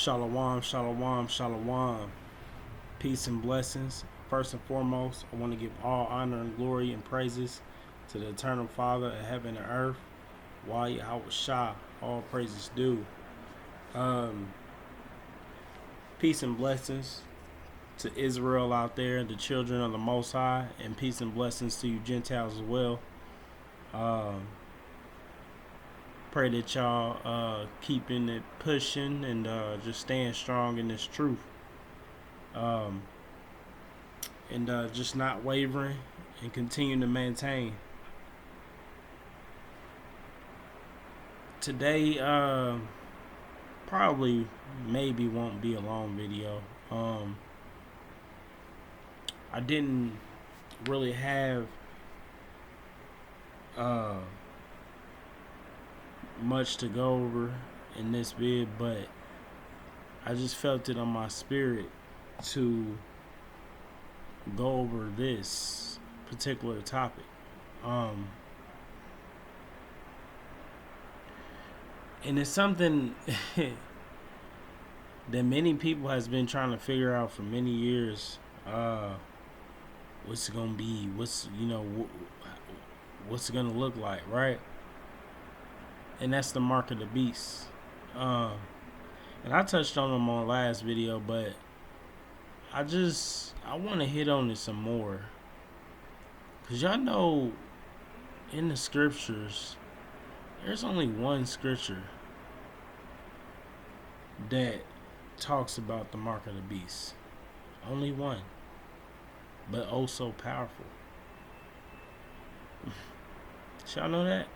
Shalom, shalom, shalom. Peace and blessings. First and foremost, I want to give all honor and glory and praises to the eternal Father of heaven and earth. Why Yahweh Shah, all praises due. Peace and blessings to Israel out there, the children of the Most High, and peace and blessings to you Gentiles as well. Pray that y'all keeping it pushing and just staying strong in this truth. And just not wavering and continue to maintain. Today, probably maybe won't be a long video. I didn't really have much to go over in this vid, but I just felt it on my spirit to go over this particular topic. And it's something that many people has been trying to figure out for many years. What's it gonna be? What's it gonna look like, right? And that's the mark of the beast. And I touched on them on last video, but I want to hit on it some more, because y'all know in the scriptures there's only one scripture that talks about the mark of the beast. Only one, but oh so powerful. Y'all know that?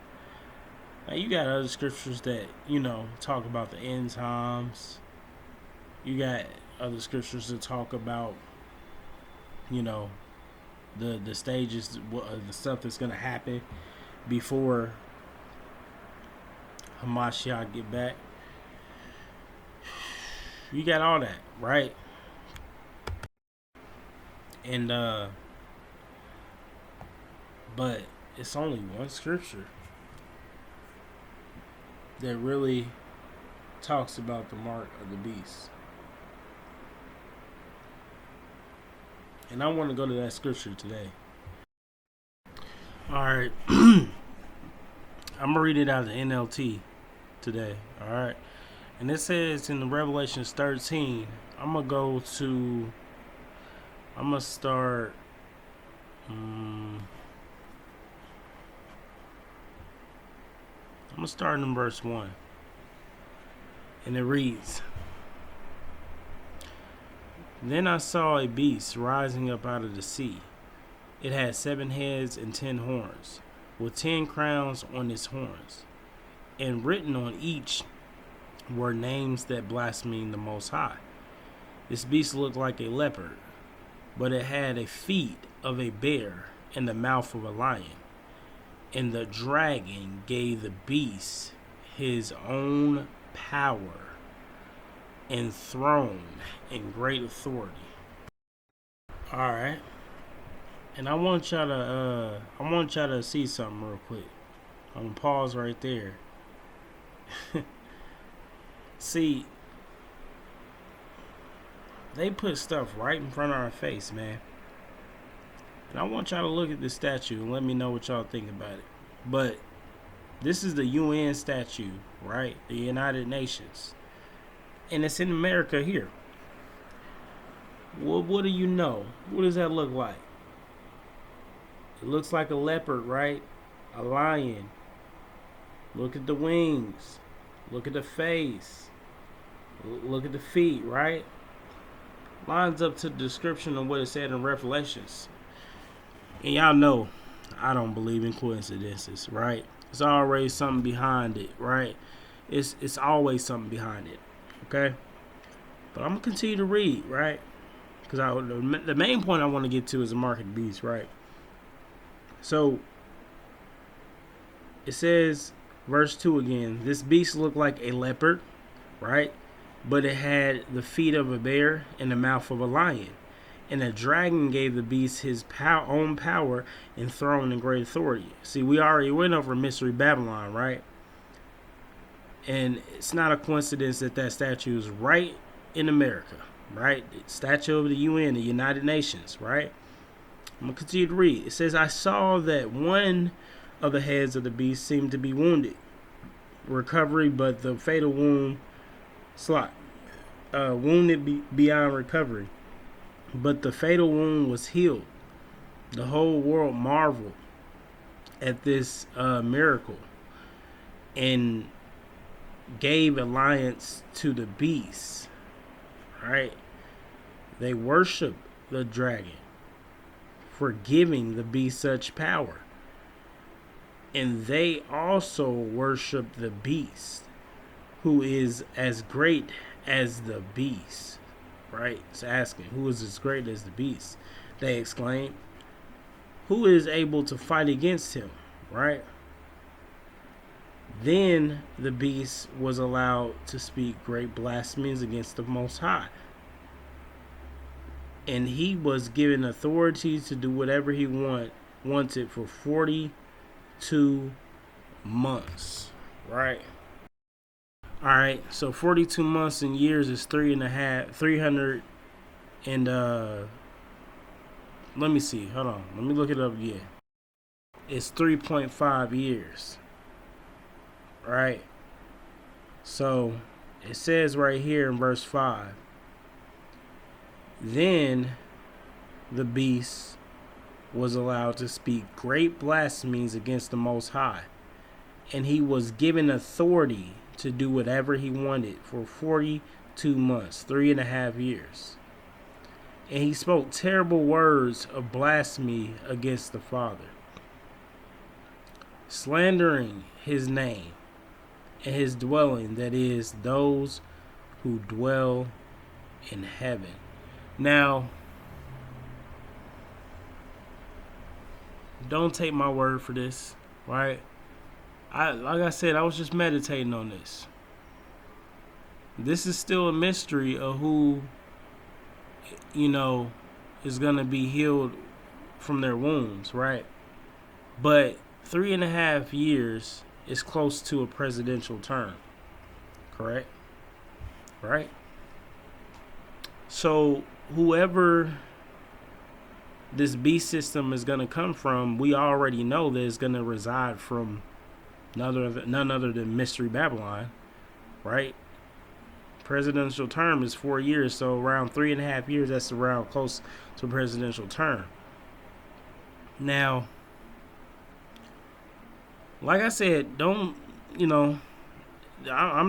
Now you got other scriptures that talk about the end times. You got other scriptures that talk about the stages, the stuff that's gonna happen before Hamashiach get back. You got all that, right? And but it's only one scripture that really talks about the mark of the beast. And I want to go to that scripture today. Alright. I'm going to read it out of the NLT today. Alright. And it says in the Revelations 13, I'm going to start. I'm going to start in verse 1. And it reads, "Then I saw a beast rising up out of the sea. It had 7 heads and 10 horns, with 10 crowns on its horns. And written on each were names that blasphemed the Most High. This beast looked like a leopard, but it had the feet of a bear and the mouth of a lion. And the dragon gave the beast his own power and throne and great authority." Alright. And I want y'all to see something real quick. I'm gonna pause right there. See, they put stuff right in front of our face, man. And I want y'all to look at this statue and let me know what y'all think about it. But this is the UN statue, right? The United Nations. And it's in America here. Well, what do you know? What does that look like? It looks like a leopard, right? A lion. Look at the wings. Look at the face. Look at the feet, right? Lines up to the description of what it said in Revelations. And y'all know I don't believe in coincidences, right? There's always something behind it, right? It's always something behind it, okay? But I'm going to continue to read, right? Because the main point I want to get to is the mark of the beast, right? So, it says, verse 2 again, "This beast looked like a leopard," right? "But it had the feet of a bear and the mouth of a lion. And the dragon gave the beast his own power and throne and great authority." See, we already went over Mystery Babylon, right? And it's not a coincidence that that statue is right in America, right? The statue of the UN, the United Nations, right? I'm going to continue to read. It says, I saw that one of the heads of the beast seemed to be wounded. Recovery, but the fatal wound wounded beyond recovery. But the fatal wound was healed. The whole world marveled at this miracle and gave alliance to the beast. Right? They worship the dragon for giving the beast such power. And they also worship the beast, who is as great as the beast. Right? It's asking, who is as great as the beast? They exclaim, who is able to fight against him? Right? Then the beast was allowed to speak great blasphemies against the Most High. And he was given authority to do whatever he wanted for 42 months. Right? Alright, so 42 months in years is 300 and let me see, hold on, let me look it up again. It's 3.5 years. Right? So it says right here in verse 5, then the beast was allowed to speak great blasphemies against the Most High, and he was given authority to do whatever he wanted for 42 months, 3.5 years. And he spoke terrible words of blasphemy against the Father, slandering his name and his dwelling, that is, those who dwell in heaven. Now, don't take my word for this, right? Like I said, I was just meditating on this. This is still a mystery of who, is going to be healed from their wounds, right? But 3.5 years is close to a presidential term, correct? Right? So whoever this beast system is going to come from, we already know that it's going to reside from none other than Mystery Babylon, right? Presidential term is 4 years, so around 3.5 years, that's around close to a presidential term. Now, like I said, I'm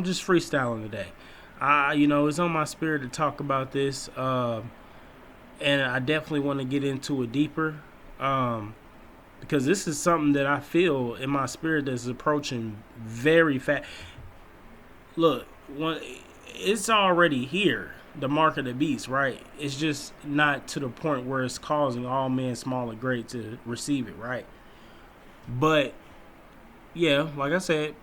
just freestyling today. It's on my spirit to talk about this, and I definitely want to get into it deeper, because this is something that I feel in my spirit that's approaching very fast. Look, it's already here, the mark of the beast, right? It's just not to the point where it's causing all men, small and great, to receive it, right? But yeah, like I said,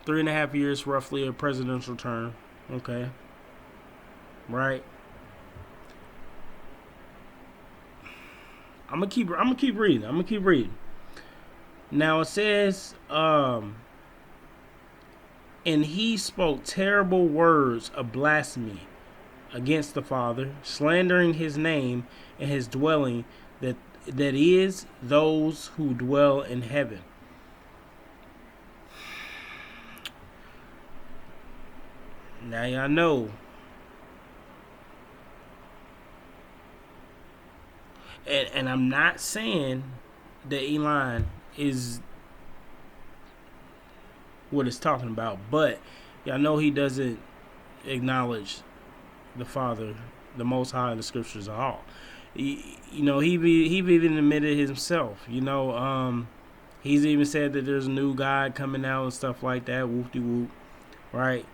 3.5 years, roughly a presidential term. Okay. Right. I'm gonna keep reading. Now it says, and he spoke terrible words of blasphemy against the Father, slandering his name and his dwelling, that is, those who dwell in heaven. Now y'all know. And I'm not saying that Elon is what it's talking about, but y'all know he doesn't acknowledge the Father, the Most High, in the Scriptures at all. He even admitted himself. He's even said that there's a new God coming out and stuff like that. Whoop-de-whoop, right?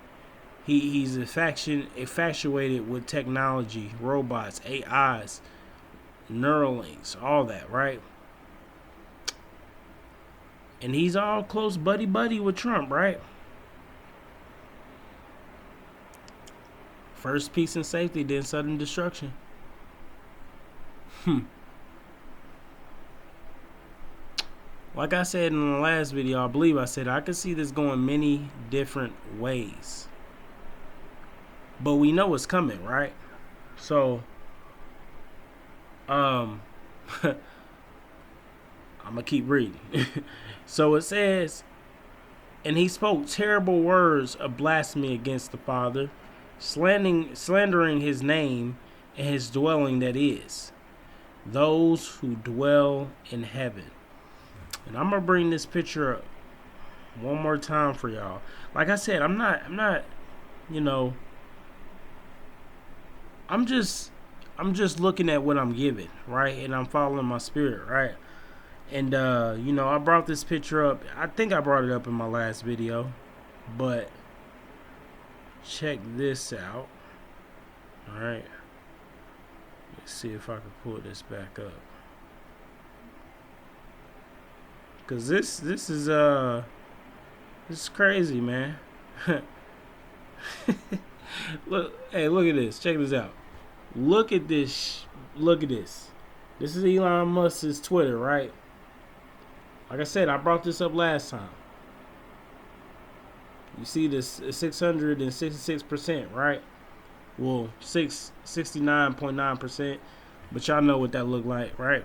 He's infatuated with technology, robots, AIs, Neuralinks, all that, right? And he's all close buddy with Trump, right? First peace and safety, then sudden destruction. Like I said in the last video, I believe I said I could see this going many different ways. But we know it's coming, right? So, I'm gonna keep reading. So it says, and he spoke terrible words of blasphemy against the Father, slandering his name and his dwelling that is, those who dwell in heaven. And I'm gonna bring this picture up one more time for y'all. Like I said, I'm not, you know, I'm just looking at what I'm given, right? And I'm following my spirit, right? And you know, I brought this picture up. I think I brought it up in my last video, but check this out. All right. Let's see if I can pull this back up. Cause this is crazy, man. Look, hey, look at this. Check this out. Look at this. Look at this. This is Elon Musk's Twitter, right? Like I said, I brought this up last time. You see this 666%, right? Well, 69.9%, but y'all know what that looked like, right?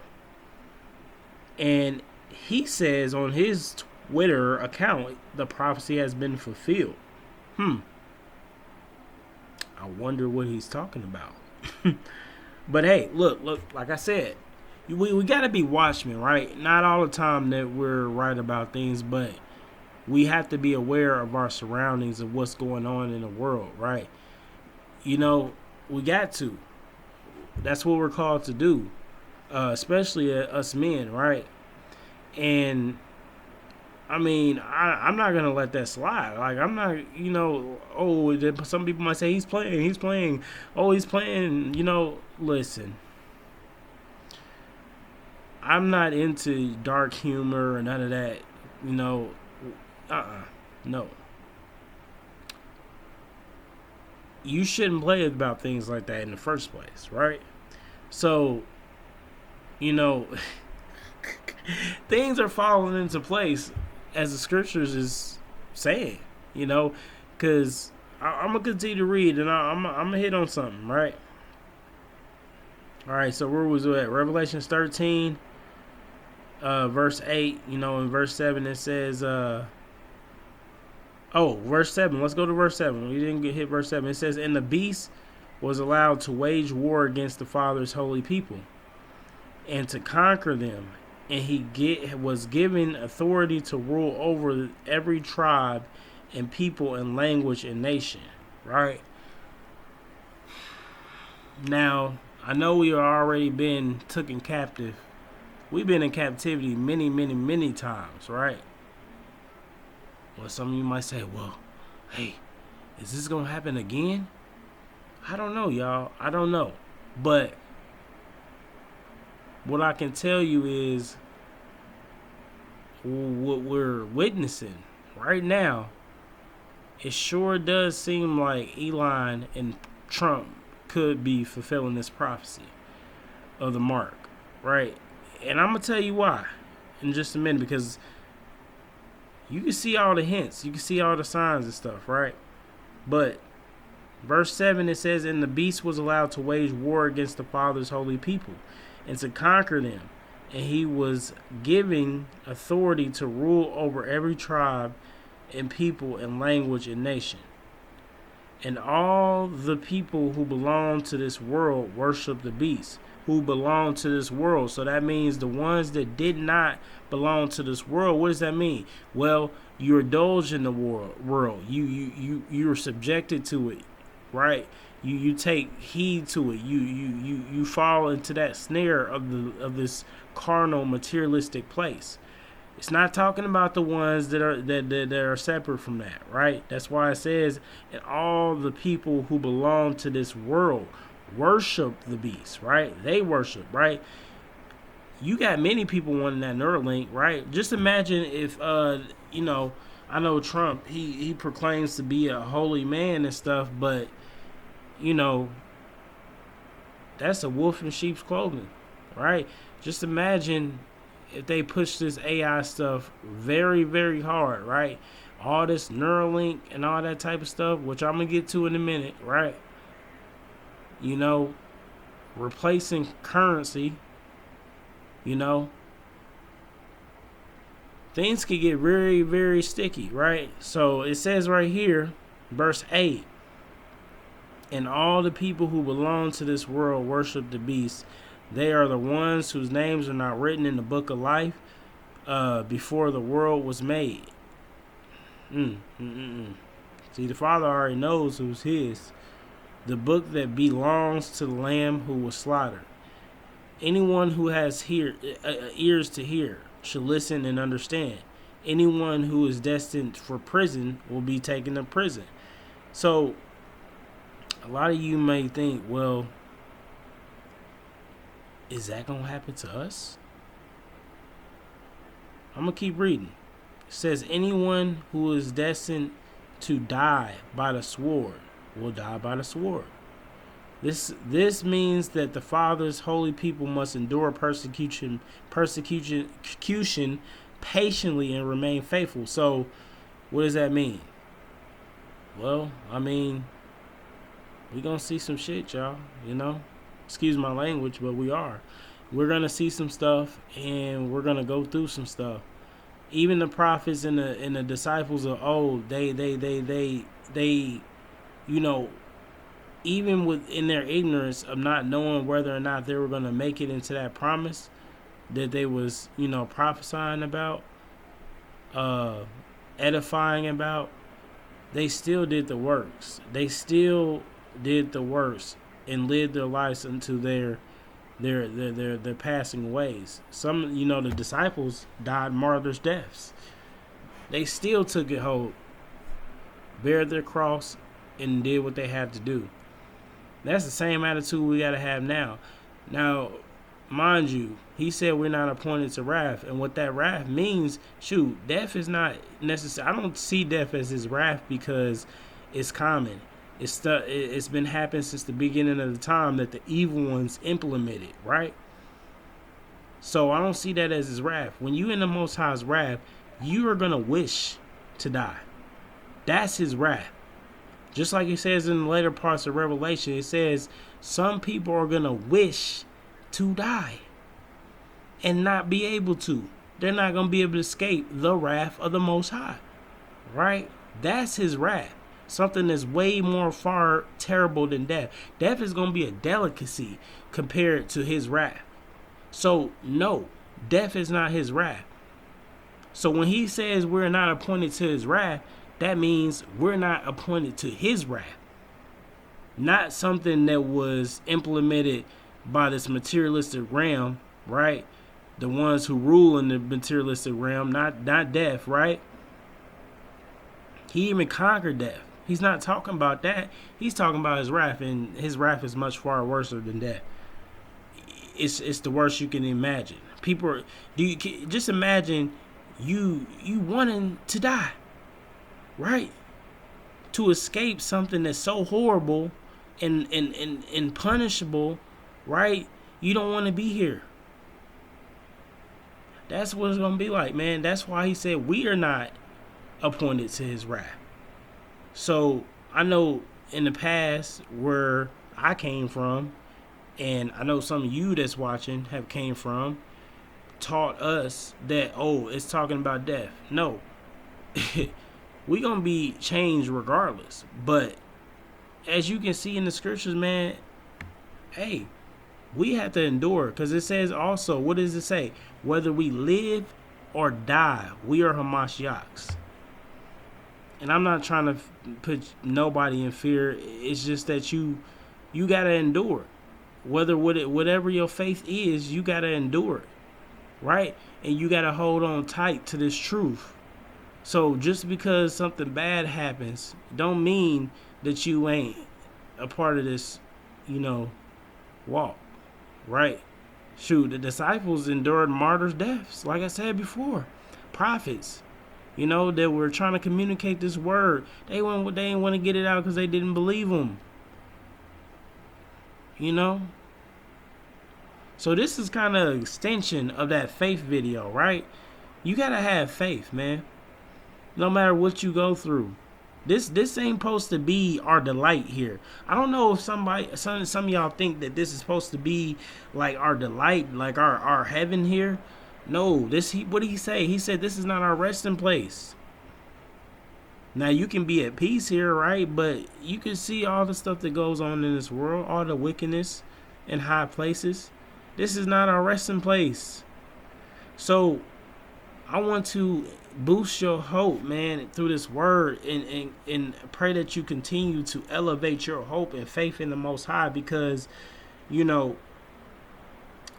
And he says on his Twitter account, the prophecy has been fulfilled. I wonder what he's talking about. But hey, look, like I said, we got to be watchmen, right? Not all the time that we're right about things, but we have to be aware of our surroundings, of what's going on in the world, right? You know, we got to. That's what we're called to do, especially us men, right? And I mean, I'm not gonna let that slide. Like, I'm not, you know. Oh, some people might say he's playing. Oh, he's playing. You know, listen. I'm not into dark humor or none of that. You know, no. You shouldn't play about things like that in the first place, right? So, you know, things are falling into place as the scriptures is saying, you know, because I'm going to continue to read and I'm going to hit on something, right? All right, so where was it at? Revelation 13, verse 8, you know, in verse 7 it says, verse 7. Let's go to verse 7. We didn't hit verse 7. It says, and the beast was allowed to wage war against the Father's holy people and to conquer them. And he was given authority to rule over every tribe and people and language and nation. Right? Now, I know we are already been taken captive. We've been in captivity many, many, many times, right? Well, some of you might say, well, hey, is this going to happen again? I don't know, y'all. I don't know. But what I can tell you is what we're witnessing right now, it sure does seem like Elon and Trump could be fulfilling this prophecy of the mark, right? And I'm going to tell you why in just a minute, because you can see all the hints. You can see all the signs and stuff, right? But verse 7, it says, and the beast was allowed to wage war against the Father's holy people and to conquer them. And he was giving authority to rule over every tribe and people and language and nation. And all the people who belong to this world worship the beast, who belong to this world. So that means the ones that did not belong to this world. What does that mean? Well, you're indulged in the world. You're subjected to it, right? You take heed to it. You fall into that snare of this carnal, materialistic place. It's not talking about the ones that are separate from that, right? That's why it says, and all the people who belong to this world worship the beast, right? They worship, right? You got many people wanting that Neuralink, right? Just imagine if, you know, I know Trump, he proclaims to be a holy man and stuff, but, you know, that's a wolf in sheep's clothing, right? Just imagine if they push this AI stuff very, very hard, right? All this Neuralink and all that type of stuff, which I'm gonna get to in a minute, right? You know, replacing currency, you know, things could get very, very sticky, right? So it says right here, verse 8, and all the people who belong to this world worship the beast. They are the ones whose names are not written in the book of life before the world was made. See, the Father already knows who's his. The book that belongs to the Lamb who was slaughtered. Anyone who has ears to hear should listen and understand. Anyone who is destined for prison will be taken to prison. So, a lot of you may think, well, is that going to happen to us? I'm going to keep reading. It says, anyone who is destined to die by the sword will die by the sword. This means that the Father's holy people must endure persecution patiently and remain faithful. So, what does that mean? Well, I mean, we're going to see some shit, y'all, you know? Excuse my language, but we are. We're going to see some stuff, and we're going to go through some stuff. Even the prophets and the disciples of old, they you know, even in their ignorance of not knowing whether or not they were going to make it into that promise that they was, you know, prophesying about, edifying about, they still did the works. They still did the works and lived their lives unto their passing ways. Some, you know, the disciples died martyrs' deaths. They still took it hold, bared their cross, and did what they had to do. That's the same attitude we got to have now. Now, mind you, he said we're not appointed to wrath. And what that wrath means, shoot, death is not necessary. I don't see death as his wrath because it's common. It's been happening since the beginning of the time that the evil ones implemented, right? So I don't see that as his wrath. When you in the Most High's wrath, you are going to wish to die. That's his wrath. Just like it says in the later parts of Revelation, it says some people are going to wish to die and not be able to. They're not going to be able to escape the wrath of the Most High, right? That's his wrath. Something that's way more far terrible than death. Death is going to be a delicacy compared to his wrath. So, no, death is not his wrath. So when he says we're not appointed to his wrath, that means we're not appointed to his wrath. Not something that was implemented by this materialistic realm, right? The ones who rule in the materialistic realm, not death, right? He even conquered death. He's not talking about that. He's talking about his wrath, and his wrath is much far worse than death. It's the worst you can imagine. People, just imagine you wanting to die, right? To escape something that's so horrible and punishable, right? You don't want to be here. That's what it's going to be like, man. That's why he said we are not appointed to his wrath. So I know in the past where I came from, and I know some of you that's watching have came from, taught us that, oh, it's talking about death. No. We're going to be changed regardless. But as you can see in the scriptures, man, hey, we have to endure. Because it says also, what does it say? Whether we live or die, we are Hamashiachs. And I'm not trying to put nobody in fear. It's just that you got to endure. Whatever your faith is, you got to endure it. Right? And you got to hold on tight to this truth. So just because something bad happens, don't mean that you ain't a part of this, walk. Right? Shoot, the disciples endured martyrs' deaths, like I said before. Prophets, that were trying to communicate this word. They didn't want to get it out because they didn't believe them. So this is kind of extension of that faith video, right? You gotta have faith, man. No matter what you go through. This ain't supposed to be our delight here. I don't know if some of y'all think that this is supposed to be like our delight, like our heaven here. No, what did he say? He said this is not our resting place. Now you can be at peace here, right? But you can see all the stuff that goes on in this world, all the wickedness in high places. This is not our resting place. So I want to boost your hope, man, through this word, and pray that you continue to elevate your hope and faith in the Most High, because, you know,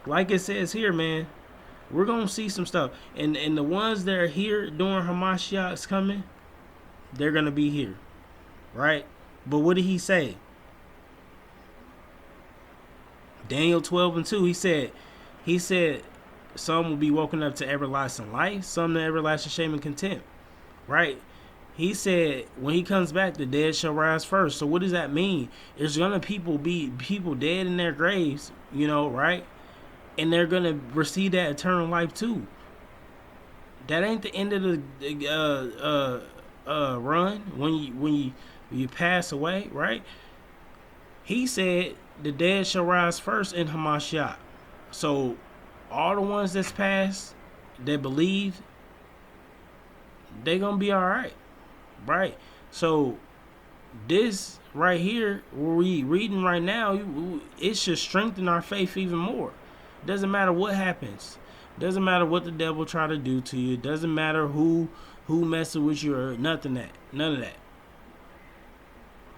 like it says here, man, we're gonna see some stuff, and the ones that are here during Hamashiach's coming, they're gonna be here, right? But what did he say? Daniel 12:2. He said, some will be woken up to everlasting life, some to everlasting shame and contempt, right? He said when he comes back, the dead shall rise first. So what does that mean? There's gonna be people dead in their graves, you know, right? And they're gonna receive that eternal life too. That ain't the end of the run when you pass away, right? He said the dead shall rise first in Hamashiach. So all the ones that's passed, that believe, they gonna be all right? So this right here, where we reading right now, it should strengthen our faith even more. Doesn't matter what happens. Doesn't matter what the devil try to do to you. Doesn't matter who messes with you or none of that.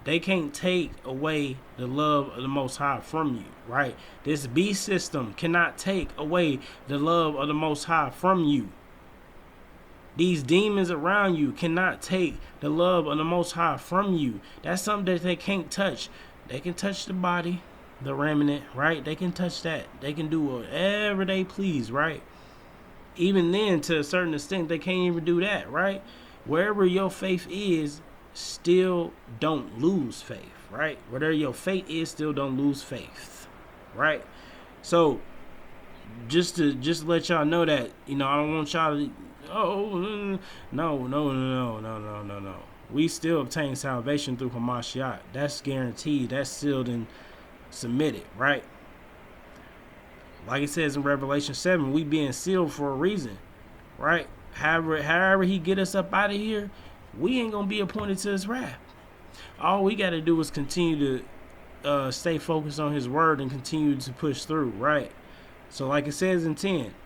They can't take away the love of the Most High from you, right? This beast system cannot take away the love of the Most High from you. These demons around you cannot take the love of the Most High from you. That's something that they can't touch. They can touch the body, the remnant, right? They can touch that. They can do whatever they please, right? Even then, to a certain extent, they can't even do that, right? Wherever your faith is, still don't lose faith, right? Whatever your faith is, still don't lose faith, right? So just to let y'all know that, you know, I don't want y'all to, no. We still obtain salvation through Hamashiach. That's guaranteed. That's sealed and submitted, right? Like it says in Revelation 7, we being sealed for a reason, right? However he get us up out of here, we ain't gonna be appointed to his wrath. All we got to do is continue to stay focused on his word and continue to push through, right? So like it says in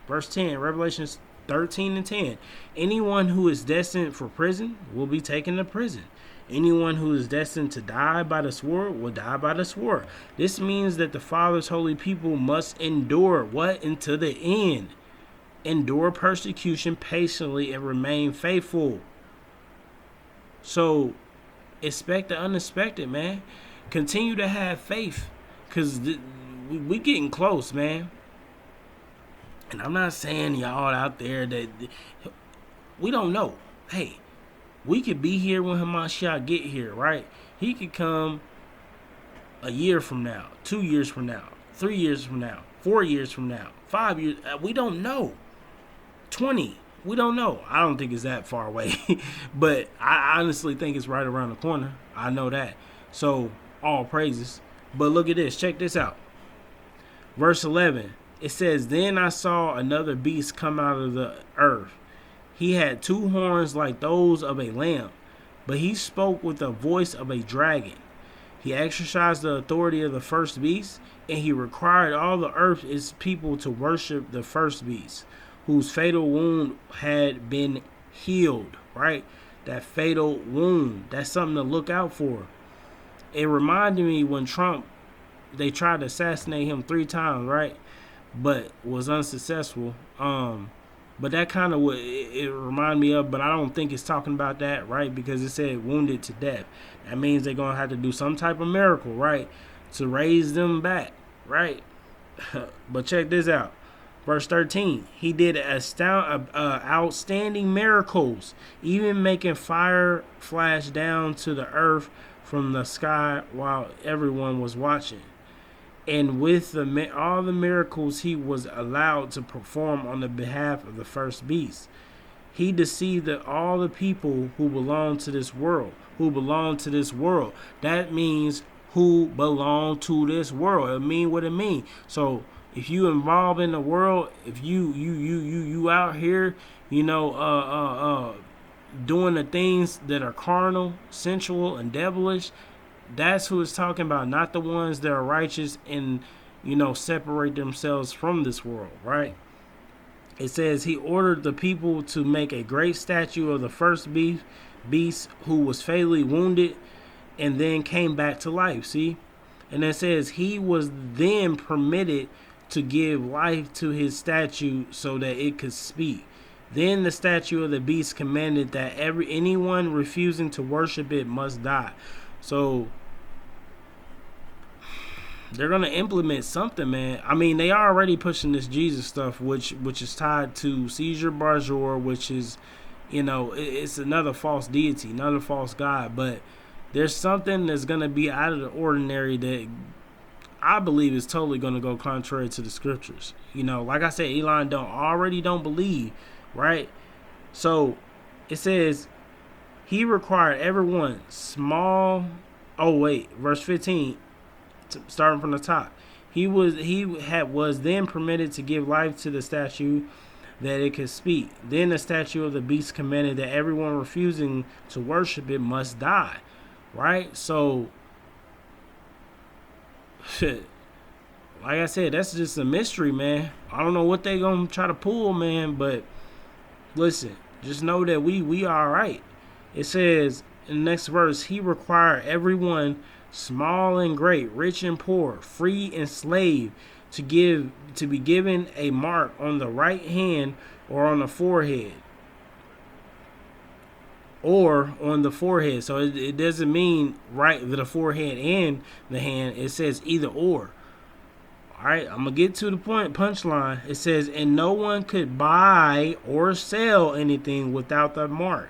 verse 10, Revelation 13:10, anyone who is destined for prison will be taken to prison. Anyone who is destined to die by the sword will die by the sword. This means that the Father's holy people must endure what? Until the end. Endure persecution patiently and remain faithful. So expect the unexpected, man. Continue to have faith, because we getting close, man. And I'm not saying y'all out there that we don't know. Hey, we could be here when Hamashiach get here, right? He could come a year from now, 2 years from now, 3 years from now, 4 years from now, 5 years. We don't know. 20. We don't know. I don't think it's that far away. But I honestly think it's right around the corner. I know that. So, all praises. But look at this. Check this out. Verse 11. It says, then I saw another beast come out of the earth. He had 2 horns like those of a lamb, but he spoke with the voice of a dragon. He exercised the authority of the first beast, and he required all the earth, its people, to worship the first beast, whose fatal wound had been healed, right? That fatal wound, that's something to look out for. It reminded me when Trump, they tried to assassinate him 3 times, right? But was unsuccessful. But that kind of what it reminded me of, but I don't think it's talking about that, right? Because it said wounded to death. That means they're going to have to do some type of miracle, right? To raise them back, right? But check this out. Verse 13, he did outstanding miracles, even making fire flash down to the earth from the sky while everyone was watching. And with all the miracles he was allowed to perform on the behalf of the first beast, he deceived all the people who belong to this world. Who belong to this world. That means who belong to this world. It mean what it mean. So if you involved in the world, if you out here, doing the things that are carnal, sensual, and devilish, that's who it's talking about, not the ones that are righteous and separate themselves from this world, right? It says he ordered the people to make a great statue of the first beast who was fatally wounded and then came back to life. See? And it says he was then permitted to give life to his statue so that it could speak. Then the statue of the beast commanded that anyone refusing to worship it must die. So they're gonna implement something, man. I mean, they are already pushing this Jesus stuff, which is tied to Caesar Borgia, which is, it's another false deity, another false god. But there's something that's gonna be out of the ordinary that I believe is totally gonna go contrary to the scriptures. Like I said, Elon don't believe, right? So it says he required everyone small. Oh wait, verse 15. Starting from the top, he was then permitted to give life to the statue that it could speak. Then the statue of the beast commanded that everyone refusing to worship it must die. Right? So like I said, that's just a mystery, man. I don't know what they gonna try to pull, man, but listen, just know that we are right. It says in the next verse, he required everyone, small and great, rich and poor, free and slave, to be given a mark on the right hand or on the forehead. Or on the forehead. So it doesn't mean right the forehead and the hand. It says either or. Alright, I'm going to get to the punchline. It says, and no one could buy or sell anything without the mark,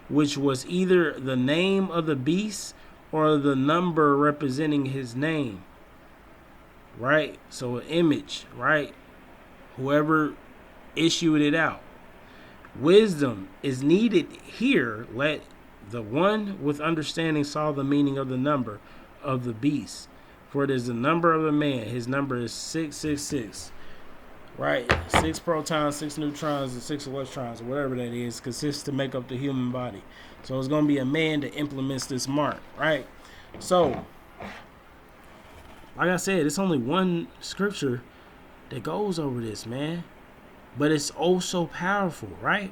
which was either the name of the beast or the number representing his name. Right? So an image, right? Whoever issued it out. Wisdom is needed here. Let the one with understanding solve the meaning of the number of the beast. For it is the number of a man. His number is 666. Right? 6 protons, 6 neutrons, and 6 electrons, or whatever that is, consists to make up the human body. So it's going to be a man that implements this mark, right? So, like I said, it's only one scripture that goes over this, man. But it's oh so powerful, right?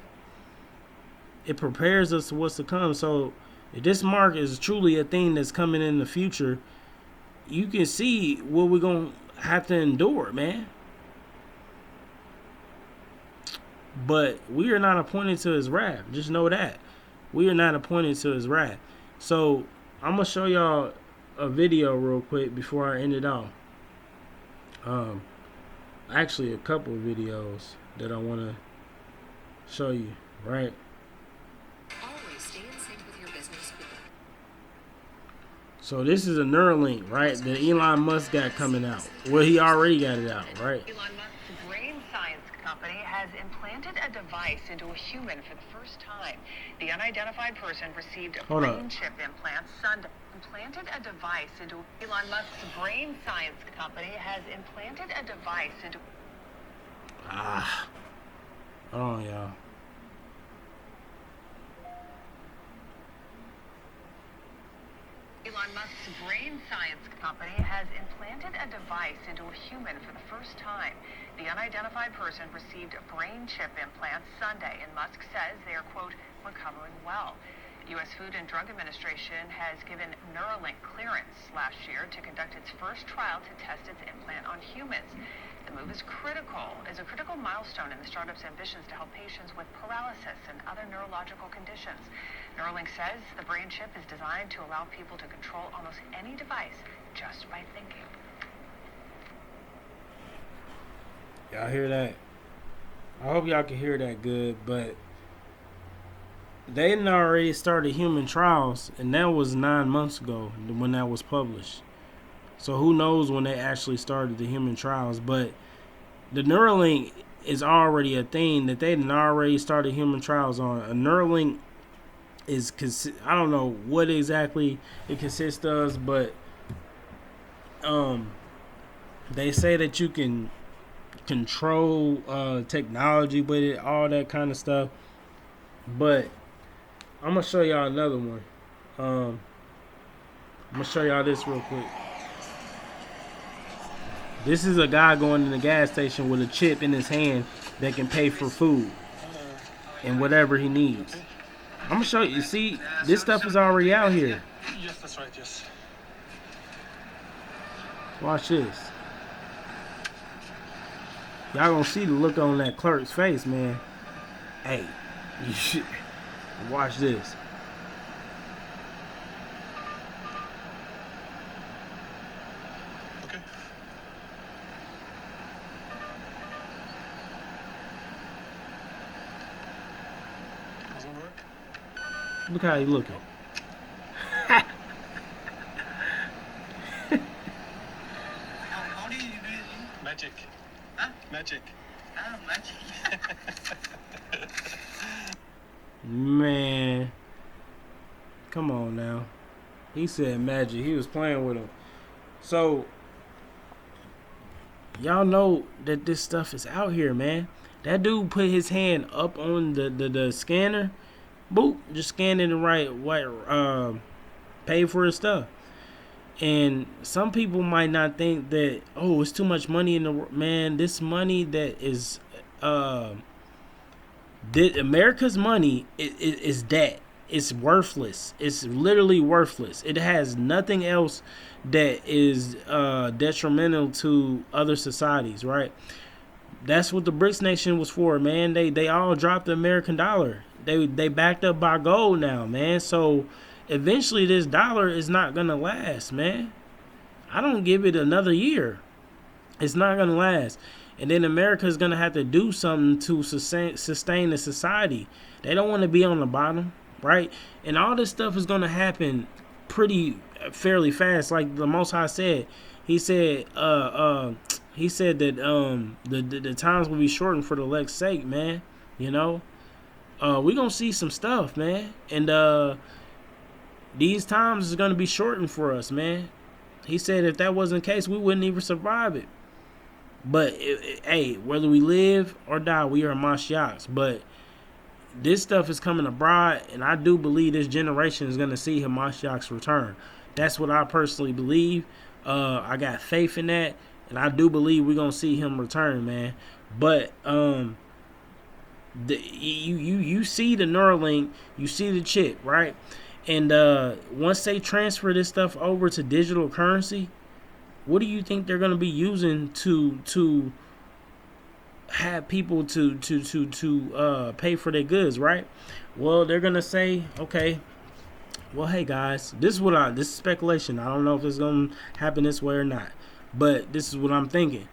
It prepares us to what's to come. So, if this mark is truly a thing that's coming in the future, you can see what we're going to have to endure, man. But we are not appointed to his wrath. Just know that. We are not appointed to his wrath. So, I'm going to show y'all a video real quick before I end it off. Actually, a couple of videos that I want to show you, right? Always stay in sync with your business. So this is a Neuralink, right, that Elon Musk got coming out. Well, he already got it out, right? Elon Musk's brain science company has implanted a device into a human for the first time. The unidentified person received a brain chip implant Sunday. Implanted a device into Elon Musk's brain science company has implanted a device into. Hold on, y'all. Elon Musk's brain science company has implanted a device into a human for the first time. The unidentified person received a brain chip implant Sunday, and Musk says they are, quote, recovering well. U.S. Food and Drug Administration has given Neuralink clearance last year to conduct its first trial to test its implant on humans. The move is a critical milestone in the startup's ambitions to help patients with paralysis and other neurological conditions. Neuralink says the brain chip is designed to allow people to control almost any device just by thinking. Y'all hear that? I hope y'all can hear that good, but they had already started human trials, and that was 9 months ago when that was published. So who knows when they actually started the human trials? But the Neuralink is already a thing that they already started human trials on. A Neuralink is I don't know what exactly it consists of, but they say that you can control technology with it, all that kind of stuff. But I'm gonna show y'all another one. I'm gonna show y'all this real quick. This is a guy going in the gas station with a chip in his hand that can pay for food and whatever he needs. I'm gonna show you. See, this stuff is already out here. Yes, that's right, yes. Watch this. Y'all gonna see the look on that clerk's face, man. Hey, you should watch this. Okay. Doesn't work? Look how he looking. How do you do it? Magic. Huh? Magic. Ah, magic. Man, come on now. He said magic. He was playing with him. So y'all know that this stuff is out here, man. That dude put his hand up on the scanner. Boop, just scanning the right pay for his stuff. And some people might not think that, oh, it's too much money in the man. This money that is America's money is that. It's worthless. It's literally worthless. It has nothing else that is detrimental to other societies, right? That's what the BRICS nation was for, man. They all dropped the American dollar. They backed up by gold now, man. So eventually this dollar is not gonna last, man. I don't give it another year. It's not gonna last. And then America is gonna have to do something to sustain the society. They don't want to be on the bottom, right? And all this stuff is gonna happen fairly fast. Like the Most High said, he said that the times will be shortened for the elect's sake, man. You know, we gonna see some stuff, man. And these times is gonna be shortened for us, man. He said if that wasn't the case, we wouldn't even survive it. But hey, whether we live or die, we are Mashiachs. But this stuff is coming abroad, and I do believe this generation is gonna see Hamashiach's return. That's what I personally believe. I got faith in that, and I do believe we're gonna see him return, man. But you see the Neuralink, you see the chip, right? And once they transfer this stuff over to digital currency, what do you think they're gonna be using to have people to pay for their goods, right? Well, they're gonna say, okay, well, hey guys, this is speculation. I don't know if it's gonna happen this way or not, but this is what I'm thinking.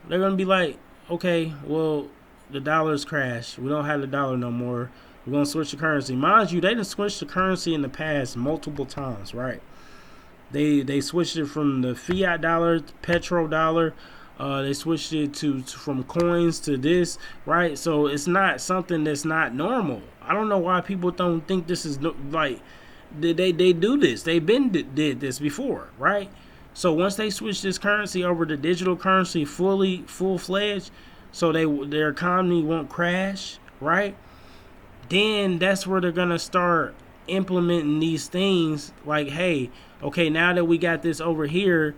They're gonna be like, okay, well, the dollar's crashed. We don't have the dollar no more. We're gonna switch the currency. Mind you, they done switched the currency in the past multiple times, right? They switched it from the fiat dollar to petrodollar. They switched it from coins to this, right? So it's not something that's not normal. I don't know why people don't think this is like they do this. They've been did this before, right? So once they switch this currency over to digital currency full fledged, so their economy won't crash, right? Then that's where they're gonna start implementing these things like, hey, okay, now that we got this over here,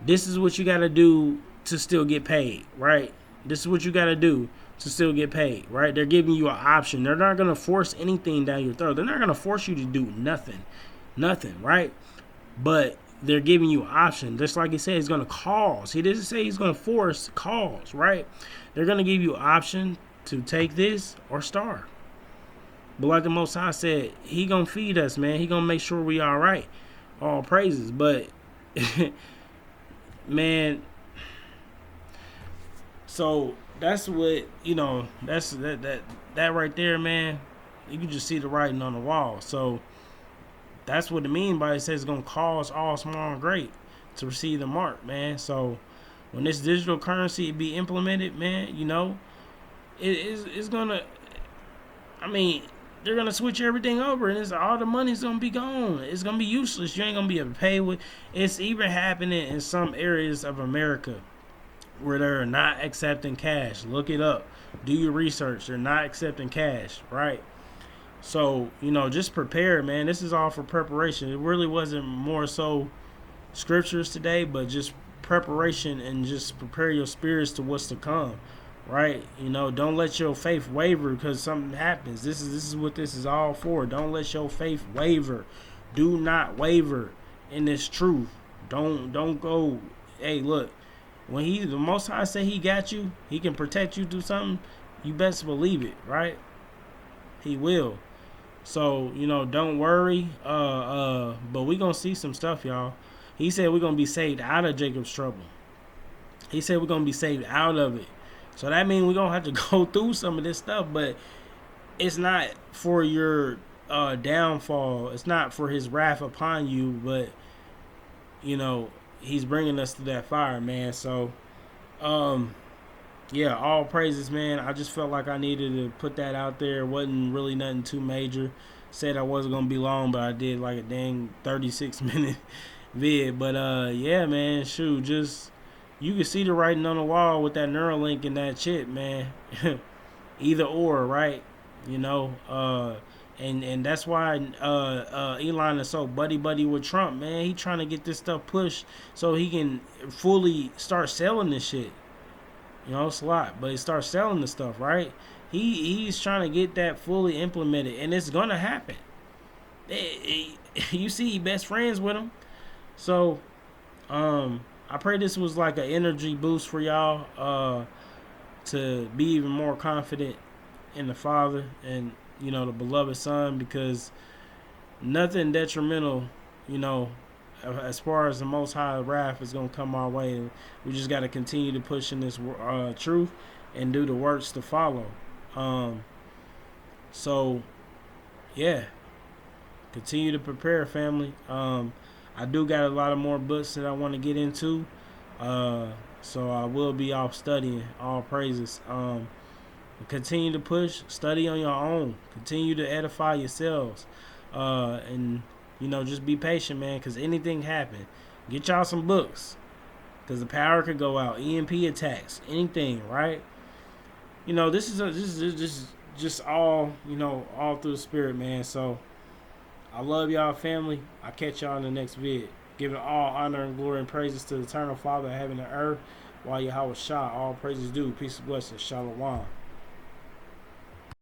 this is what you got to do to still get paid, right? This is what you got to do to still get paid, right? They're giving you an option. They're not going to force anything down your throat. They're not going to force you to do nothing, right? But they're giving you an option. Just like he said, he's going to cause. He didn't say he's going to force, cause, right? They're going to give you an option to take this or starve. But like the Most High said, he going to feed us, man. He going to make sure we all right. All praises. But, man, so that's what, that's that right there, man. You can just see the writing on the wall. So that's what it means by it says it's going to cause all small and great. to receive the mark, man. So when this digital currency be implemented, man, you know, it's gonna. I mean, they're gonna switch everything over, and all the money's gonna be gone. It's gonna be useless. You ain't gonna be able to pay with. It's even happening in some areas of America where they're not accepting cash. Look it up. Do your research. They're not accepting cash, right? So, you know, just prepare, man. This is all for preparation. It really wasn't more so scriptures today, but just preparation, and just prepare your spirits to what's to come, right? You know, don't let your faith waver because something happens. This is what this is all for. Don't let your faith waver. Do not waver in this truth. Don't go, hey, look, when the Most High say he got you, he can protect you through something, you best believe it, right? He will. So, you know, don't worry. But we gonna see some stuff, y'all. He said we're gonna be saved out of Jacob's trouble. He said we're gonna be saved out of it. So that means we're gonna have to go through some of this stuff, but it's not for your downfall. It's not for his wrath upon you, but you know, he's bringing us to that fire, man. So, yeah, all praises, man. I just felt like I needed to put that out there. It wasn't really nothing too major. Said I wasn't going to be long, but I did like a dang 36-minute vid. But, yeah, man, shoot, just, you can see the writing on the wall with that Neuralink and that chip, man. Either or, right? You know, and that's why Elon is so buddy with Trump, man. He trying to get this stuff pushed so he can fully start selling this shit. You know, it's a lot, but he starts selling the stuff, right? He's trying to get that fully implemented, and it's gonna happen. You see, he best friends with him, so I pray this was like an energy boost for y'all to be even more confident in the Father and, you know, the beloved Son, because nothing detrimental, you know, as far as the Most High wrath is going to come our way. And we just got to continue to push in this truth and do the works to follow. So, yeah, continue to prepare, family. I do got a lot of more books that I want to get into. So I will be off studying. All praises. Continue to push, study on your own, continue to edify yourselves, and you know, just be patient, man, because anything happen. Get y'all some books, because the power could go out, EMP attacks, anything, right? You know, this is just all, you know, all through the spirit, man. So I love y'all, family. I'll catch y'all in the next vid. Giving all honor and glory and praises to the eternal Father of heaven and earth, while Yahweh Shah, all praises due. Peace and blessings. Shalom.